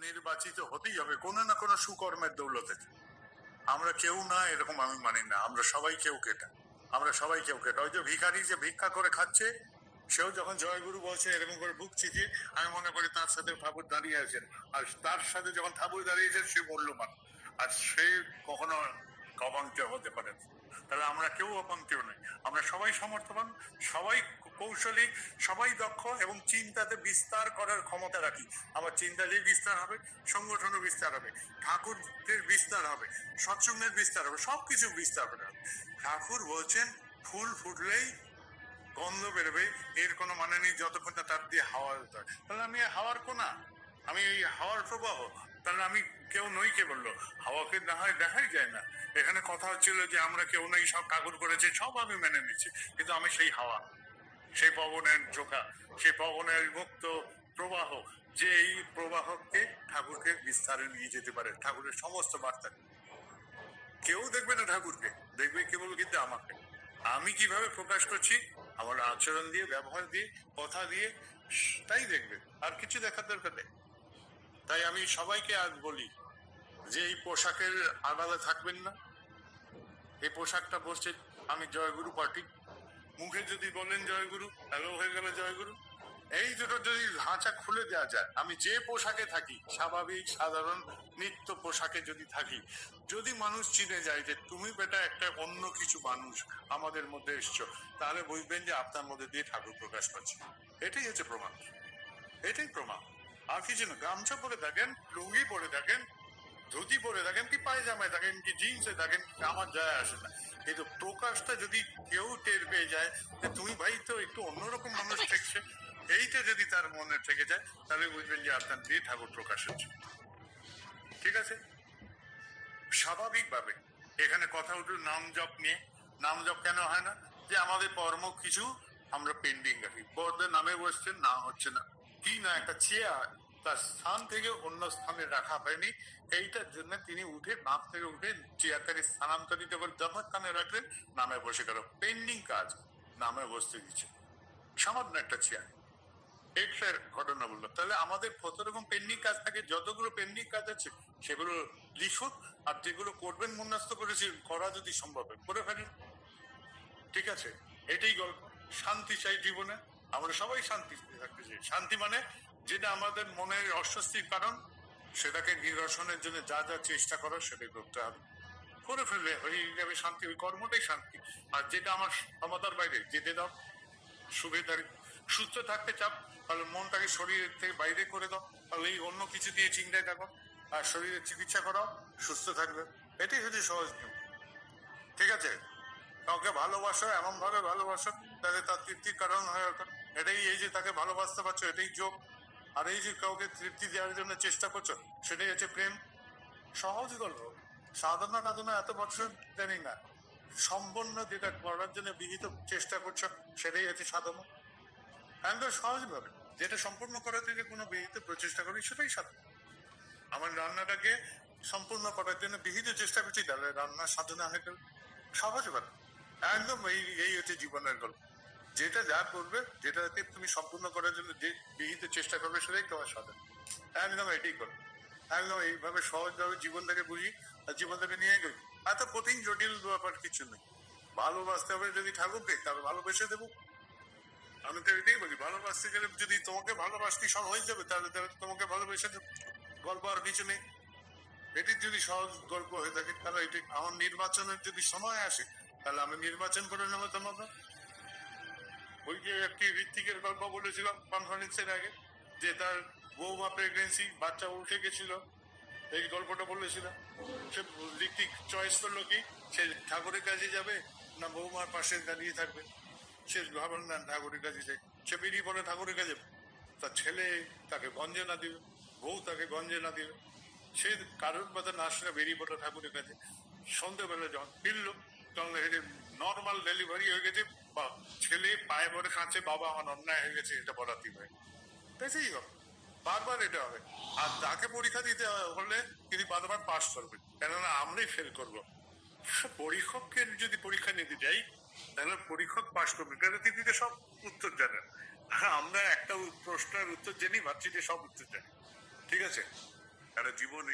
নির্বাচিত হতেই হবে কোনো না কোনো সুকর্মের দৌলতে। আমরা কেউ না এরকম আমি মানি না, আমরা সবাই কেউ কেটা, আমরা সবাই কেউ কেটা। ওই যে ভিখারি যে ভিক্ষা করে খাচ্ছে, সেও যখন জয়গুরু বলছে এরকম করে বুক চিতিয়ে, আমি মনে করি তার সাথে ঠাকুর দাঁড়িয়ে আছেন, আর তার সাথে যখন ঠাকুর দাঁড়িয়েছেন সে মূল্যবান, আর সে কখনো অপঙ্ক্তি হতে পারে না। তাহলে আমরা কেউ অপঙ্ক্তিও নেই, আমরা সবাই সমর্থবান, সবাই কৌশলী, সবাই দক্ষ এবং চিন্তাতে বিস্তার করার ক্ষমতা রাখি। আমার চিন্তাতেই বিস্তার হবে, সংগঠনের বিস্তার হবে, ঠাকুরের বিস্তার হবে, সৎসঙ্গের বিস্তার হবে, সবকিছু বিস্তার হবে। ঠাকুর বলছেন ফুল ফুটলেই গন্ধ বেরোবে, এর কোনো মানে নেই যতক্ষণ না তার দিয়ে হাওয়া হতে হয়। তাহলে আমি হাওয়ার কোনা, আমি এই হাওয়ার প্রবাহ, তাহলে আমি কেউ নই। কে বললো? হাওয়াকে না হয় দেখাই যায় না। এখানে কথা হচ্ছিল যে আমরা কেউ নই, সব ঠাকুর করেছে, সব আমি মেনে নিচ্ছি, কিন্তু আমি সেই হাওয়া, সেই পবনের ঝোঁকা, সেই পবনের মুক্ত প্রবাহ, যে এই প্রবাহকে ঠাকুরকে বিস্তারে নিয়ে যেতে পারে, ঠাকুরের সমস্ত বার্তা। কেউ দেখবে না ঠাকুরকে, দেখবে কেবল কিন্তু আমাকে। আমি কিভাবে প্রকাশ করছি, আমার আচরণ দিয়ে, ব্যবহার দিয়ে, কথা দিয়ে, তাই দেখবে, আর কিছু দেখার দরকার নেই। তাই আমি সবাইকে আজ বলি যে এই পোশাকের আড়ালে থাকবেন না। এই পোশাকটা বলছে আমি জয়গুরু পার্টি, মুখে যদি বলেন জয়গুরু, হ্যালো হয়ে গেল জয়গুরু। এই দুটো যদি ধাঁচা খুলে দেওয়া যায়, আমি যে পোশাকে থাকি, স্বাভাবিক সাধারণ নিত্য পোশাকে যদি থাকি, যদি মানুষ চিনে যায় যে তুমি বেটা একটা অন্য কিছু মানুষ আমাদের মধ্যে এসছো, তাহলে বুঝবেন যে আপনার মধ্যে দিয়ে ঠাকুর প্রকাশ পাচ্ছে। এটাই হচ্ছে প্রমাণ, এটাই প্রমাণ। আর কিছু না। গামছা পরে থাকেন, লুঙ্গি পরে থাকেন, ধুতি পরে থাকেন, কি পায়জামায় থাকেন, কি জিন্সে থাকেন, আমার যায় আসে না, কিন্তু প্রকাশটা যদি কেউ টের পেয়ে যায় যে তুমি ভাই তো একটু অন্যরকম মানুষ দেখছে, এইটা যদি তার মনে থেকে যায়, তাহলে বুঝবেন যে আপনার দিয়ে ঠাকুর প্রকাশ হচ্ছে। ঠিক আছে? স্বাভাবিকভাবে এখানে কথা উঠল নাম জপ নিয়ে। নাম জপ কেন হয় না? যে আমাদের কর্ম কিছু আমরা পেন্ডিং রাখি। বড়দের নামে বসছেন, না হচ্ছে না, কি না একটা চেয়ার তার স্থান থেকে অন্য স্থানে রাখা হয়নি, এইটার জন্য তিনি উঠে নাম থেকে উঠে চেয়ারটাকে স্থানান্তরিত করে যথাস্থানে রাখলেন, নামে বসে গেল। পেন্ডিং কাজ নামে বসতে দিচ্ছে, সামান্য একটা চেয়ার। এর ঘটনা বললাম। তাহলে আমাদের কত রকম পেন্ডিং কাজ থাকে, যতগুলো পেন্ডিং কাজ আছে সেগুলো লিখুন, আর যেগুলো করবেন মনস্থ করেছি করা যদি সম্ভব হয় করে ফেলেন। ঠিক আছে? এটাই গল্প। শান্তি চাই জীবনে, আমরা সবাই শান্তি থাকতে চাই। শান্তি মানে যেটা আমাদের মনের অস্বস্তির কারণ, সেটাকে নিরসনের জন্য যা যা চেষ্টা করো সেটাই করতে হবে, করে ফেললে হয়ে যাবে শান্তি। ওই কর্মটাই শান্তি। আর যেটা আমার ক্ষমতার বাইরে যেতে দাও, সুবিধার সুস্থ থাকতে চাপ, তাহলে মনটাকে শরীরের থেকে বাইরে করে দাও, তাহলে এই অন্য কিছু দিয়ে চিন্তায় থাকো, আর শরীরের চিকিৎসা করাও, সুস্থ থাকবে। এটাই হচ্ছে সহজ নিয়ম। ঠিক আছে? কাউকে ভালোবাসো, এমন ভাবে ভালোবাসো তাহলে তার তৃপ্তির কারণ হয়ে ওঠো। এটাই, এই যে তাকে ভালোবাসতে পারছো এটাই যোগ। আর এই যে কাউকে তৃপ্তি দেওয়ার জন্য চেষ্টা করছো, সেটাই হচ্ছে প্রেম। সহজ গল্প। সাধনা টাধনা এত বছর জানি না, সম্পন্ন যেটা করার জন্য বিহিত চেষ্টা করছো সেটাই হচ্ছে সাধনা। একদম সহজ ভাবে যেটা সম্পূর্ণ করার থেকে কোনো বিহিত প্রচেষ্টা করি, সেটাই সাধনা। আমার রান্নাটাকে সম্পূর্ণ করার জন্য বিহিত চেষ্টা করছি, তাহলে রান্নার সাধনা হয়ে গেল। সহজ ভাবে একদম। এই হচ্ছে জীবনের গল্প। যেটা যা করবে, যেটাকে তুমি সম্পূর্ণ করার জন্য যে বিহিত চেষ্টা করবে, সেটাই তোমার সাধনা। একদম এটাই করবে। একদম এইভাবে সহজভাবে জীবনটাকে বুঝি, আর জীবনটাকে নিয়ে গেল। এত কঠিন জটিল ব্যাপার কিছু নেই। ভালোবাসতে হবে যদি ঠাকুরকে, তাহলে ভালোবেসে দেবো। আমি তো এটাই বলি, ভালোবাসতে গেলে যদি তোমাকে ভালোবাসতে সব হয়ে যাবে, তাহলে তোমাকে ভালোবেসে দেবো। গল্প আর কিছু নেই। এটি যদি সহজ গল্প হয়ে থাকে, তাহলে এটি আমার নির্বাচনের যদি সময় আসে, তাহলে আমি নির্বাচন করে নেবো তোমাকে। ওই যে একটি ঋত্বিকের গল্প বলেছিলাম কনফারেন্সের আগে, যে তার বৌমা প্রেগনেন্সি, বাচ্চা উঠে গেছিল, এই গল্পটা বলেছিলাম। সে ঋত্বিক চয়েস করলো কি, সে ঠাকুরের কাছে যাবে না বৌমার পাশে দাঁড়িয়ে থাকবে। সে ভাবল না ঠাকুরের কাছে যাই, সে বেরিয়ে পড়ে ঠাকুরের কাছে। তার ছেলে তাকে গঞ্জনা দিবে, বউ তাকে গঞ্জনা দিবে, সে কারোর কথা না শুনে বেরিয়ে পড়লো ঠাকুরের কাছে। সন্ধ্যেবেলা যখন ফিরলো, তখন নর্মাল ডেলিভারি হয়ে গেছে, বা ছেলে পায়ে পড়ে কাঁদছে, বাবা আমার অন্যায় হয়ে গেছে, এটা বলাতেই হয়। তাই হবে, বারবার এটা হবে। আর তাকে পরীক্ষা দিতে হলে তিনি বারবার পাস করবে, কেননা আমরাই ফেল করবো। পরীক্ষককে যদি পরীক্ষা নিতে যাই, তাহলে পরীক্ষক পাস করবে, কারণ তিনি সব উত্তর জানেন। আমরা একটা প্রশ্নের উত্তর জানি, ভাবছি যে সব উত্তর জানি। ঠিক আছে? একটা জীবন